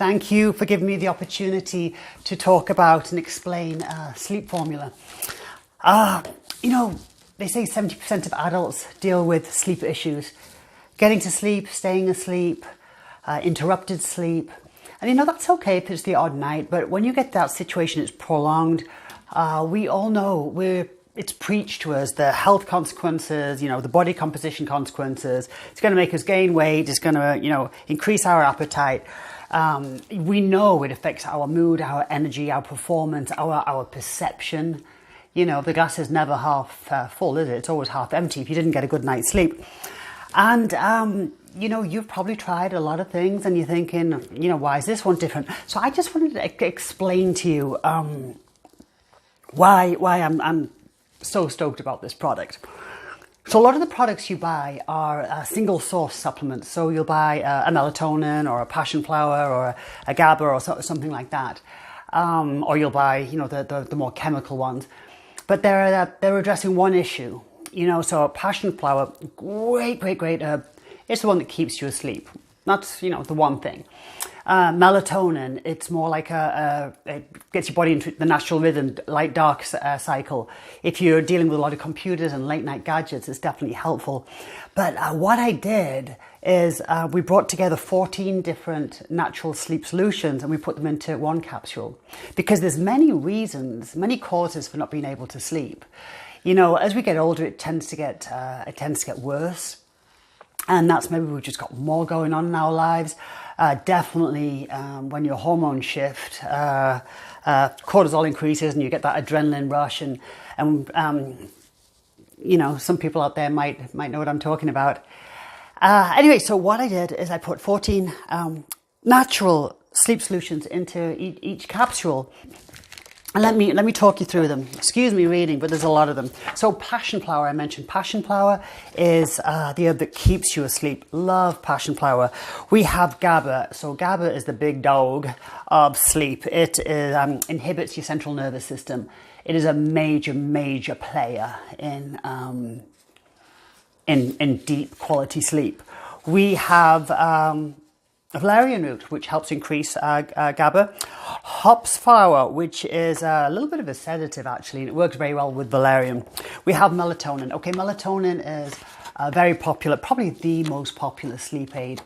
Thank you for giving me the opportunity to talk about and explain sleep formula. They say 70% of adults deal with sleep issues. Getting to sleep, staying asleep, interrupted sleep. And that's okay if it's the odd night, but when you get that situation, it's prolonged, we all know it's preached to us, the health consequences, the body composition consequences. It's going to make us gain weight. It's going to, increase our appetite. We know it affects our mood, our energy, our performance, our perception. The glass is never half full, is it? It's always half empty if you didn't get a good night's sleep. And, you've probably tried a lot of things and you're thinking, why is this one different? So I just wanted to explain to you why I'm so stoked about this product. So a lot of the products you buy are single source supplements. So you'll buy a melatonin or a passion flower or a GABA or something like that. Or you'll buy, the more chemical ones. But they're addressing one issue. So a passion flower, great herb. It's the one that keeps you asleep. That's, the one thing. Melatonin, it's more like it gets your body into the natural rhythm, light-dark cycle. If you're dealing with a lot of computers and late-night gadgets, it's definitely helpful. But what I did is we brought together 14 different natural sleep solutions and we put them into one capsule. Because there's many reasons, many causes for not being able to sleep. As we get older, it tends to get worse. And that's maybe we've just got more going on in our lives. Definitely when your hormones shift, cortisol increases and you get that adrenaline rush and some people out there might know what I'm talking about. Anyway, so what I did is I put 14 natural sleep solutions into each capsule. And let me talk you through them. Excuse me reading, but there's a lot of them. So passion flower, I mentioned. Passion flower is the herb that keeps you asleep. Love passion flower. We have GABA. So GABA is the big dog of sleep. It inhibits your central nervous system. It is a major player in deep quality sleep. We have valerian root, which helps increase GABA. Hops flower, which is a little bit of a sedative actually, and it works very well with valerian. We have melatonin. Okay, melatonin is very popular, probably the most popular sleep aid,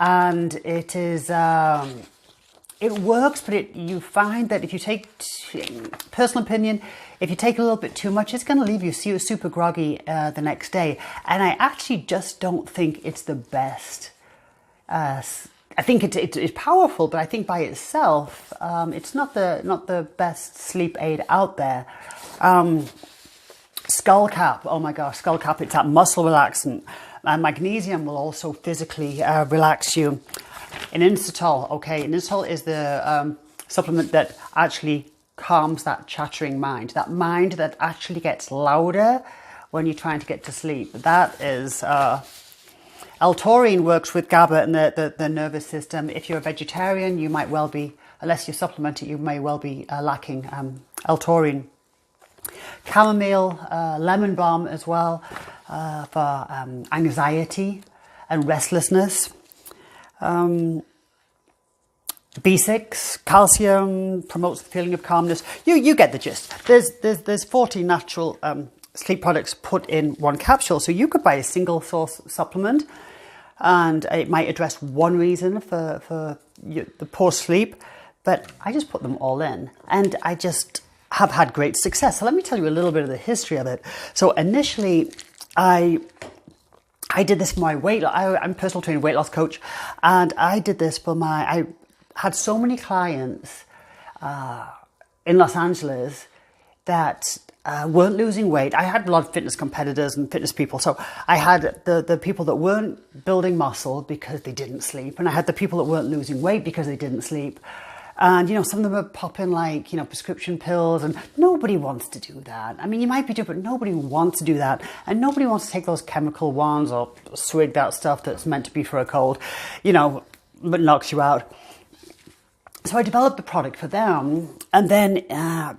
and it is it works, but you find that if you take, personal opinion, if you take a little bit too much, it's going to leave you super groggy the next day, and I actually just don't think it's the best. I think it's powerful, but I think by itself, it's not the best sleep aid out there. Skullcap, oh my gosh, Skullcap, it's that muscle relaxant. Magnesium will also physically relax you. Inositol, okay, inositol is the supplement that actually calms that chattering mind. That mind that actually gets louder when you're trying to get to sleep. That is... L-taurine works with GABA and the nervous system. If you're a vegetarian, you might well be, unless you supplement it, you may well be lacking L-taurine. Chamomile, lemon balm as well for anxiety and restlessness. B6, calcium, promotes the feeling of calmness. You get the gist. There's 40 natural sleep products put in one capsule. So you could buy a single source supplement and it might address one reason for the poor sleep, but I just put them all in and I just have had great success. So let me tell you a little bit of the history of it. So initially I did this for my weight loss. I'm a personal trainer, weight loss coach, and I did this for I had so many clients in Los Angeles that weren't losing weight. I had a lot of fitness competitors and fitness people. So I had the people that weren't building muscle because they didn't sleep. And I had the people that weren't losing weight because they didn't sleep. And, some of them were popping like, prescription pills, and nobody wants to do that. I mean, you might be doing, but nobody wants to do that. And nobody wants to take those chemical ones or swig that stuff that's meant to be for a cold, but knocks you out. So I developed the product for them and then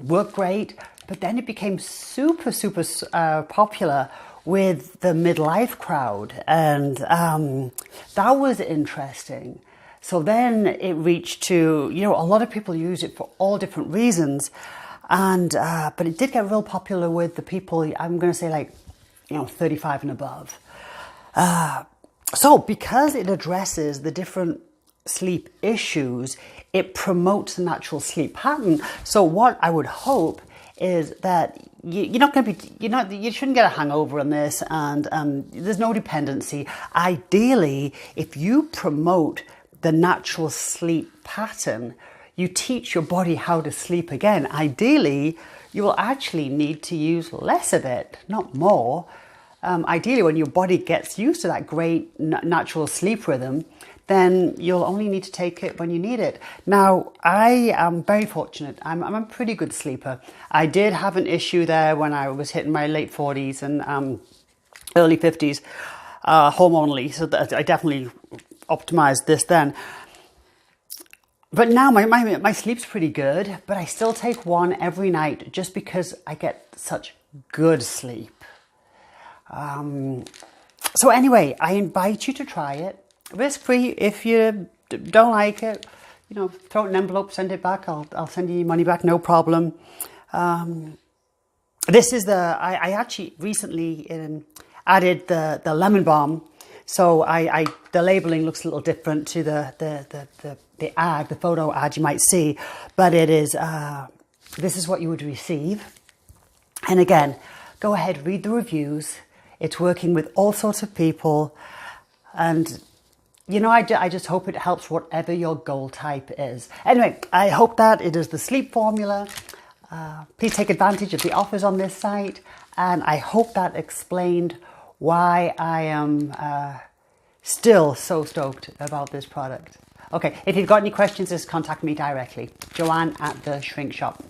worked great. But then it became super popular with the midlife crowd. And that was interesting So then it reached to, you know, a lot of people use it for all different reasons. And, but it did get real popular with the people, I'm going to say like, you know, 35 and above. So because it addresses the different sleep issues, it promotes the natural sleep pattern. So what I would hope is that you're not going to be, you shouldn't get a hangover on this, and there's no dependency. Ideally, if you promote the natural sleep pattern, you teach your body how to sleep again. Ideally, you will actually need to use less of it, not more. Ideally, when your body gets used to that great natural sleep rhythm, then you'll only need to take it when you need it. Now, I am very fortunate. I'm a pretty good sleeper. I did have an issue there when I was hitting my late 40s and early 50s, hormonally, so that I definitely optimized this then. But now my sleep's pretty good, but I still take one every night just because I get such good sleep. So anyway, I invite you to try it. Risk-free. If you don't like it, you know, throw it in an envelope, send it back. I'll send you your money back, no problem. This is I actually recently added the lemon balm. So the labeling looks a little different to the ad, the photo ad you might see, but it is, this is what you would receive. And again, go ahead, read the reviews. It's working with all sorts of people. And, you know, I just hope it helps whatever your goal type is. Anyway, I hope that it is the sleep formula. Please take advantage of the offers on this site. And I hope that explained why I am still so stoked about this product. Okay, if you've got any questions, just contact me directly. Joanne at The Shrink Shop.